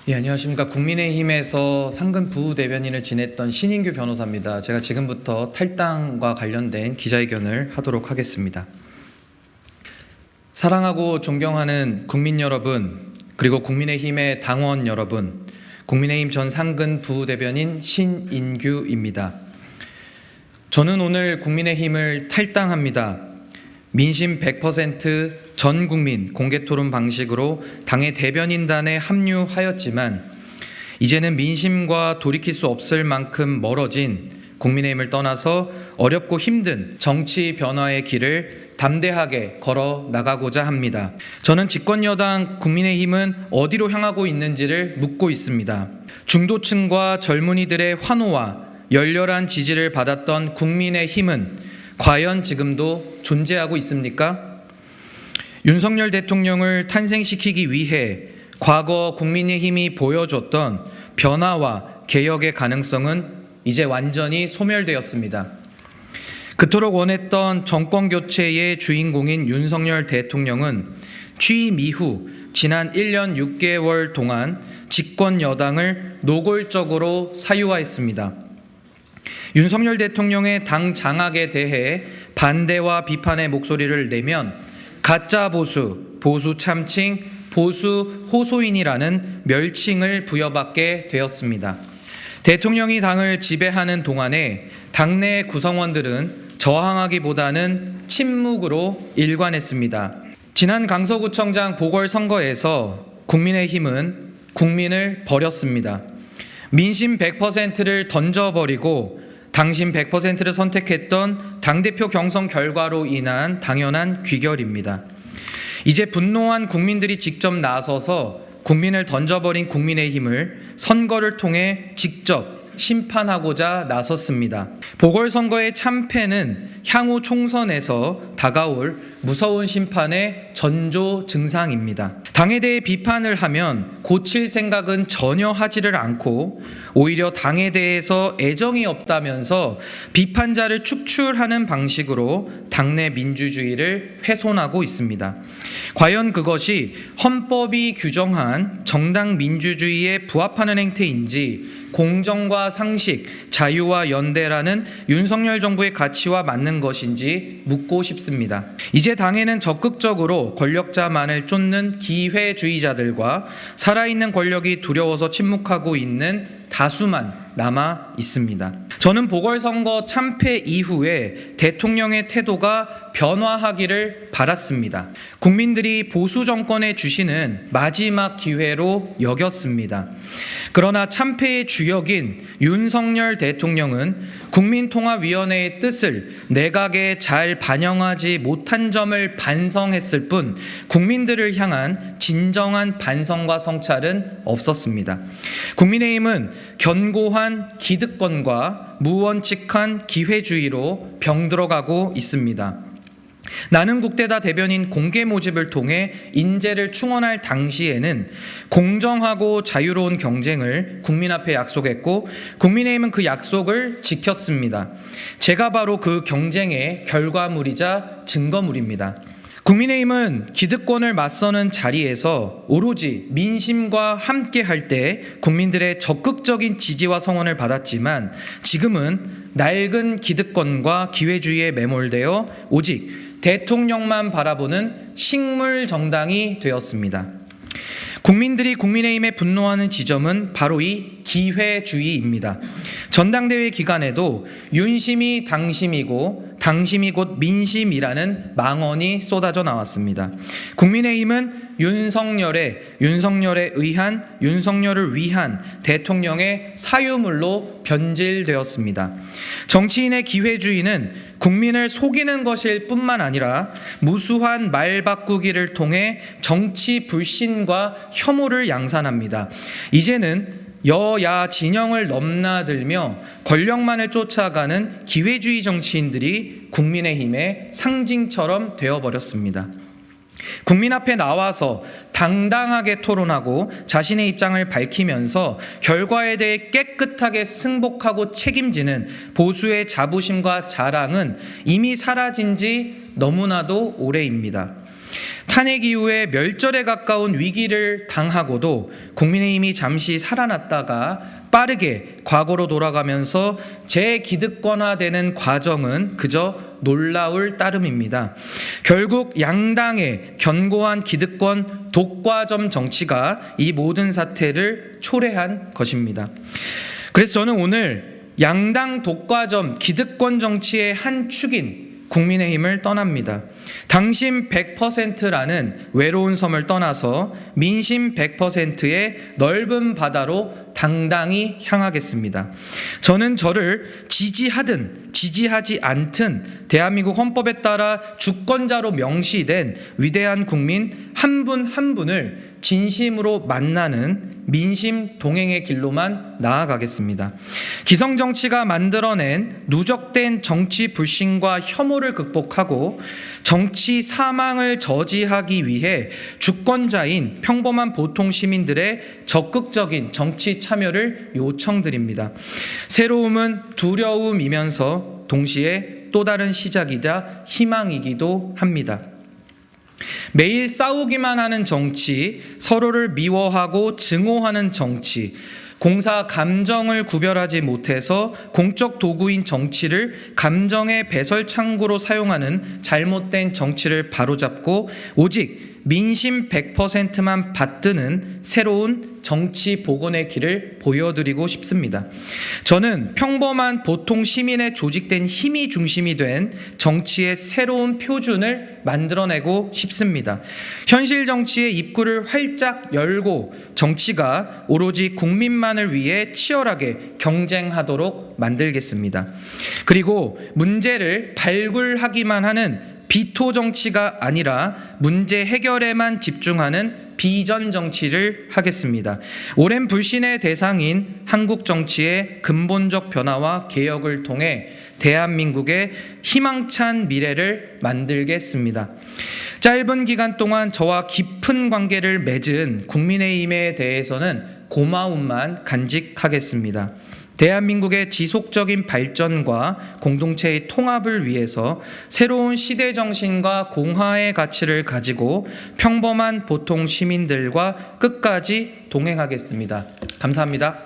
예, 안녕하십니까. 국민의힘에서 상근 부대변인을 지냈던 신인규 변호사입니다. 제가 지금부터 탈당과 관련된 기자회견을 하도록 하겠습니다. 사랑하고 존경하는 국민 여러분, 그리고 국민의힘의 당원 여러분, 국민의힘 전 상근 부대변인 신인규입니다. 저는 오늘 국민의힘을 탈당합니다. 민심 100% 전 국민 공개토론 방식으로 당의 대변인단에 합류하였지만 이제는 민심과 돌이킬 수 없을 만큼 멀어진 국민의힘을 떠나서 어렵고 힘든 정치 변화의 길을 담대하게 걸어 나가고자 합니다. 저는 집권여당 국민의힘은 어디로 향하고 있는지를 묻고 있습니다. 중도층과 젊은이들의 환호와 열렬한 지지를 받았던 국민의힘은 과연 지금도 존재하고 있습니까? 윤석열 대통령을 탄생시키기 위해 과거 국민의힘이 보여줬던 변화와 개혁의 가능성은 이제 완전히 소멸되었습니다. 그토록 원했던 정권교체의 주인공인 윤석열 대통령은 취임 이후 지난 1년 6개월 동안 집권 여당을 노골적으로 사유화했습니다. 윤석열 대통령의 당 장악에 대해 반대와 비판의 목소리를 내면 가짜 보수, 보수 참칭, 보수 호소인이라는 멸칭을 부여받게 되었습니다. 대통령이 당을 지배하는 동안에 당내 구성원들은 저항하기보다는 침묵으로 일관했습니다. 지난 강서구청장 보궐선거에서 국민의힘은 국민을 버렸습니다. 민심 100%를 던져버리고 당신 100%를 선택했던 당대표 경선 결과로 인한 당연한 귀결입니다. 이제 분노한 국민들이 직접 나서서 국민을 던져버린 국민의힘을 선거를 통해 직접 심판하고자 나섰습니다. 보궐선거의 참패는 향후 총선에서 다가올 무서운 심판의 전조 증상입니다. 당에 대해 비판을 하면 고칠 생각은 전혀 하지를 않고 오히려 당에 대해서 애정이 없다면서 비판자를 축출하는 방식으로 당내 민주주의를 훼손하고 있습니다. 과연 그것이 헌법이 규정한 정당 민주주의에 부합하는 행태인지 공정과 상식, 자유와 연대라는 윤석열 정부의 가치와 맞는 것인지 묻고 싶습니다. 이제 당에는 적극적으로 권력자만을 쫓는 기회주의자들과 살아있는 권력이 두려워서 침묵하고 있는 다수만 남아 있습니다. 저는 보궐선거 참패 이후에 대통령의 태도가 변화하기를 바랐습니다. 국민들이 보수 정권에 주시는 마지막 기회로 여겼습니다. 그러나 참패의 주역인 윤석열 대통령은 국민통합위원회의 뜻을 내각에 잘 반영하지 못한 점을 반성했을 뿐 국민들을 향한 진정한 반성과 성찰은 없었습니다. 국민의힘은 견고한 기득권과 무원칙한 기회주의로 병들어가고 있습니다. 나는 국대다 대변인 공개 모집을 통해 인재를 충원할 당시에는 공정하고 자유로운 경쟁을 국민 앞에 약속했고 국민의힘은 그 약속을 지켰습니다. 제가 바로 그 경쟁의 결과물이자 증거물입니다. 국민의힘은 기득권을 맞서는 자리에서 오로지 민심과 함께 할 때 국민들의 적극적인 지지와 성원을 받았지만 지금은 낡은 기득권과 기회주의에 매몰되어 오직 대통령만 바라보는 식물 정당이 되었습니다. 국민들이 국민의힘에 분노하는 지점은 바로 이 기회주의입니다. 전당대회 기간에도 윤심이 당심이고 당심이 곧 민심이라는 망언이 쏟아져 나왔습니다. 국민의힘은 윤석열에 의한 윤석열을 위한 대통령의 사유물로 변질되었습니다. 정치인의 기회주의는 국민을 속이는 것일 뿐만 아니라 무수한 말 바꾸기를 통해 정치 불신과 혐오를 양산합니다. 이제는 여야 진영을 넘나들며 권력만을 쫓아가는 기회주의 정치인들이 국민의힘의 상징처럼 되어버렸습니다. 국민 앞에 나와서 당당하게 토론하고 자신의 입장을 밝히면서 결과에 대해 깨끗하게 승복하고 책임지는 보수의 자부심과 자랑은 이미 사라진 지 너무나도 오래입니다. 탄핵 이후에 멸절에 가까운 위기를 당하고도 국민의힘이 잠시 살아났다가 빠르게 과거로 돌아가면서 재기득권화되는 과정은 그저 놀라울 따름입니다. 결국 양당의 견고한 기득권 독과점 정치가 이 모든 사태를 초래한 것입니다. 그래서 저는 오늘 양당 독과점 기득권 정치의 한 축인 국민의힘을 떠납니다. 당심 100%라는 외로운 섬을 떠나서 민심 100%의 넓은 바다로 당당히 향하겠습니다. 저는 저를 지지하든 지지하지 않든 대한민국 헌법에 따라 주권자로 명시된 위대한 국민 한 분 한 분을 진심으로 만나는 민심 동행의 길로만 나아가겠습니다. 기성정치가 만들어낸 누적된 정치 불신과 혐오를 극복하고 정치 사망을 저지하기 위해 주권자인 평범한 보통 시민들의 적극적인 정치 참여를 요청드립니다. 새로움은 두려움이면서 동시에 또 다른 시작이자 희망이기도 합니다. 매일 싸우기만 하는 정치, 서로를 미워하고 증오하는 정치, 공사 감정을 구별하지 못해서 공적 도구인 정치를 감정의 배설 창구로 사용하는 잘못된 정치를 바로잡고 오직 민심 100%만 받드는 새로운 정치 복원의 길을 보여드리고 싶습니다. 저는 평범한 보통 시민의 조직된 힘이 중심이 된 정치의 새로운 표준을 만들어내고 싶습니다. 현실 정치의 입구를 활짝 열고 정치가 오로지 국민만을 위해 치열하게 경쟁하도록 만들겠습니다. 그리고 문제를 발굴하기만 하는 비토 정치가 아니라 문제 해결에만 집중하는 비전 정치를 하겠습니다. 오랜 불신의 대상인 한국 정치의 근본적 변화와 개혁을 통해 대한민국의 희망찬 미래를 만들겠습니다. 짧은 기간 동안 저와 깊은 관계를 맺은 국민의힘에 대해서는 고마움만 간직하겠습니다. 대한민국의 지속적인 발전과 공동체의 통합을 위해서 새로운 시대 정신과 공화의 가치를 가지고 평범한 보통 시민들과 끝까지 동행하겠습니다. 감사합니다.